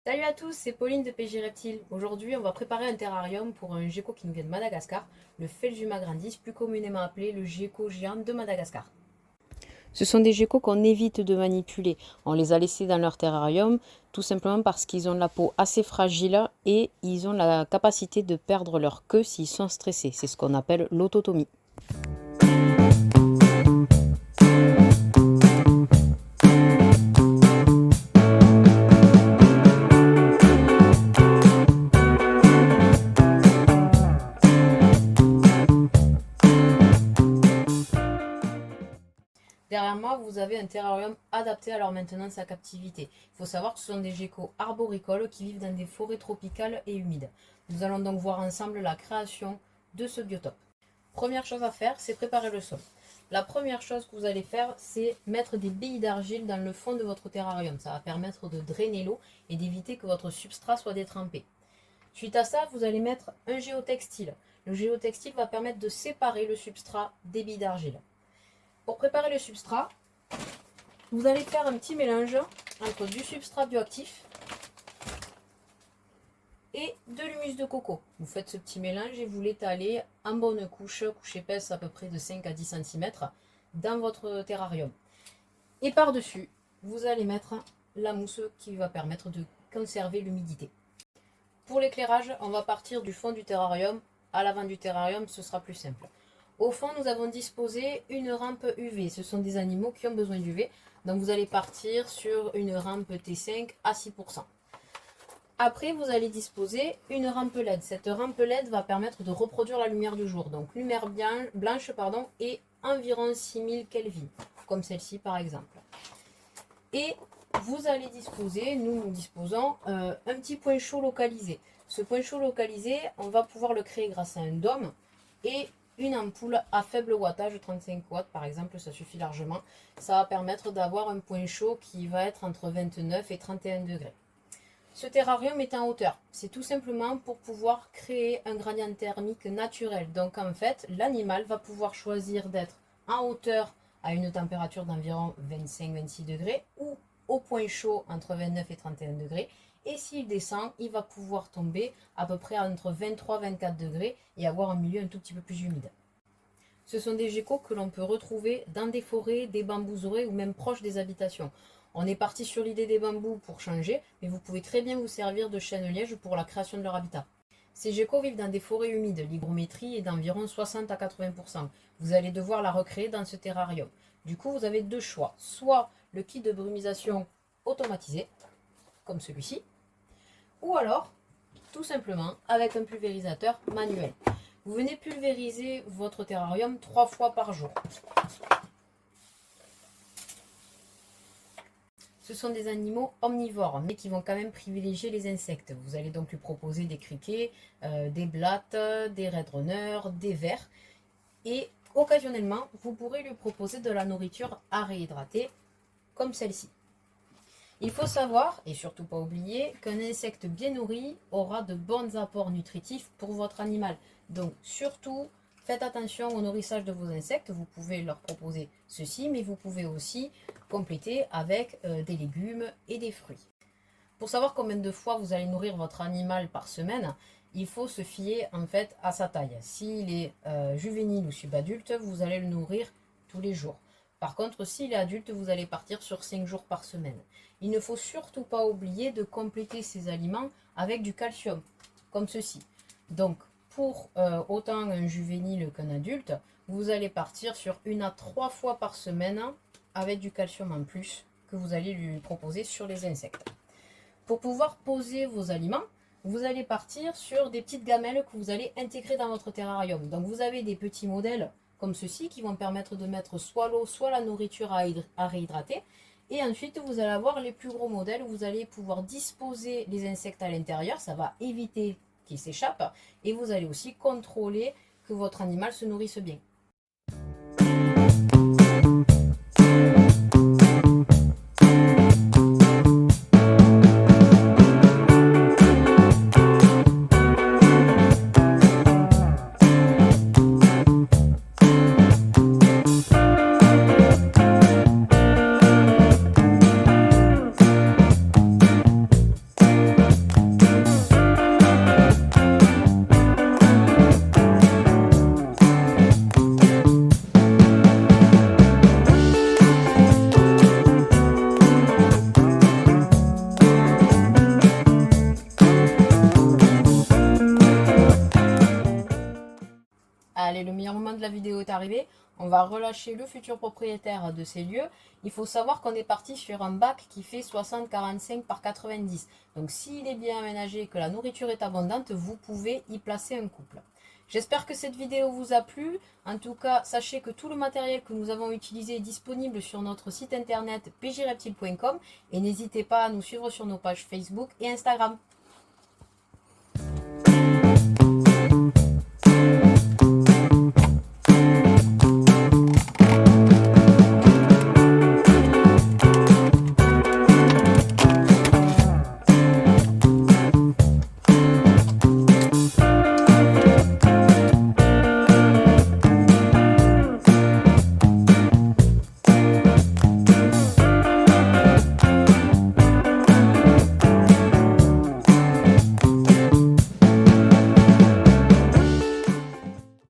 Salut à tous, c'est Pauline de PJ Reptile. Aujourd'hui, on va préparer un terrarium pour un gecko qui nous vient de Madagascar, le Felzuma grandis, plus communément appelé le gecko géant de Madagascar. Ce sont des geckos qu'on évite de manipuler. On les a laissés dans leur terrarium tout simplement parce qu'ils ont la peau assez fragile et ils ont la capacité de perdre leur queue s'ils sont stressés. C'est ce qu'on appelle l'autotomie. Derrière moi, vous avez un terrarium adapté à leur maintenance à captivité. Il faut savoir que ce sont des geckos arboricoles qui vivent dans des forêts tropicales et humides. Nous allons donc voir ensemble la création de ce biotope. Première chose à faire, c'est préparer le sol. La première chose que vous allez faire, c'est mettre des billes d'argile dans le fond de votre terrarium. Ça va permettre de drainer l'eau et d'éviter que votre substrat soit détrempé. Suite à ça, vous allez mettre un géotextile. Le géotextile va permettre de séparer le substrat des billes d'argile. Pour préparer le substrat, vous allez faire un petit mélange entre du substrat bioactif et de l'humus de coco. Vous faites ce petit mélange et vous l'étalez en bonne couche épaisse à peu près de 5 à 10 cm dans votre terrarium. Et par-dessus, vous allez mettre la mousse qui va permettre de conserver l'humidité. Pour l'éclairage, on va partir du fond du terrarium. À l'avant du terrarium, ce sera plus simple. Au fond, nous avons disposé une rampe UV. Ce sont des animaux qui ont besoin d'UV. Donc, vous allez partir sur une rampe T5 à 6%. Après, vous allez disposer une rampe LED. Cette rampe LED va permettre de reproduire la lumière du jour. Donc, lumière blanche et environ 6000 Kelvin, comme celle-ci par exemple. Et vous allez disposer, nous disposons, un petit point chaud localisé. Ce point chaud localisé, on va pouvoir le créer grâce à un dôme et une ampoule à faible wattage, 35 watts par exemple, ça suffit largement. Ça va permettre d'avoir un point chaud qui va être entre 29 et 31 degrés. Ce terrarium est en hauteur. C'est tout simplement pour pouvoir créer un gradient thermique naturel. Donc en fait, l'animal va pouvoir choisir d'être en hauteur à une température d'environ 25-26 degrés ou au point chaud entre 29 et 31 degrés. Et s'il descend, il va pouvoir tomber à peu près entre 23 et 24 degrés et avoir un milieu un tout petit peu plus humide. Ce sont des geckos que l'on peut retrouver dans des forêts, des bambouseraies ou même proches des habitations. On est parti sur l'idée des bambous pour changer, mais vous pouvez très bien vous servir de chêne-liège pour la création de leur habitat. Ces geckos vivent dans des forêts humides, l'hygrométrie est d'environ 60 à 80%. Vous allez devoir la recréer dans ce terrarium. Du coup, vous avez deux choix, soit le kit de brumisation automatisé, comme celui-ci, ou alors, tout simplement, avec un pulvérisateur manuel. Vous venez pulvériser votre terrarium 3 fois par jour. Ce sont des animaux omnivores, mais qui vont quand même privilégier les insectes. Vous allez donc lui proposer des criquets, des blattes, des redrunners, des vers. Et occasionnellement, vous pourrez lui proposer de la nourriture à réhydrater, comme celle-ci. Il faut savoir, et surtout pas oublier, qu'un insecte bien nourri aura de bons apports nutritifs pour votre animal. Donc surtout, faites attention au nourrissage de vos insectes. Vous pouvez leur proposer ceci, mais vous pouvez aussi compléter avec des légumes et des fruits. Pour savoir combien de fois vous allez nourrir votre animal par semaine, il faut se fier en fait à sa taille. S'il est juvénile ou subadulte, vous allez le nourrir tous les jours. Par contre, s'il est adulte, vous allez partir sur 5 jours par semaine. Il ne faut surtout pas oublier de compléter ces aliments avec du calcium, comme ceci. Donc, pour autant un juvénile qu'un adulte, vous allez partir sur 1 à 3 fois par semaine avec du calcium en plus que vous allez lui proposer sur les insectes. Pour pouvoir poser vos aliments, vous allez partir sur des petites gamelles que vous allez intégrer dans votre terrarium. Donc, vous avez des petits modèles comme ceci qui vont permettre de mettre soit l'eau, soit la nourriture à réhydrater. Et ensuite, vous allez avoir les plus gros modèles où vous allez pouvoir disposer les insectes à l'intérieur. Ça va éviter qu'ils s'échappent. Et vous allez aussi contrôler que votre animal se nourrisse bien. arrivé, on va relâcher le futur propriétaire de ces lieux. Il faut savoir qu'on est parti sur un bac qui fait 60-45 par 90. Donc s'il est bien aménagé et que la nourriture est abondante, vous pouvez y placer un couple. J'espère que cette vidéo vous a plu. En tout cas, sachez que tout le matériel que nous avons utilisé est disponible sur notre site internet pjreptile.com et n'hésitez pas à nous suivre sur nos pages Facebook et Instagram.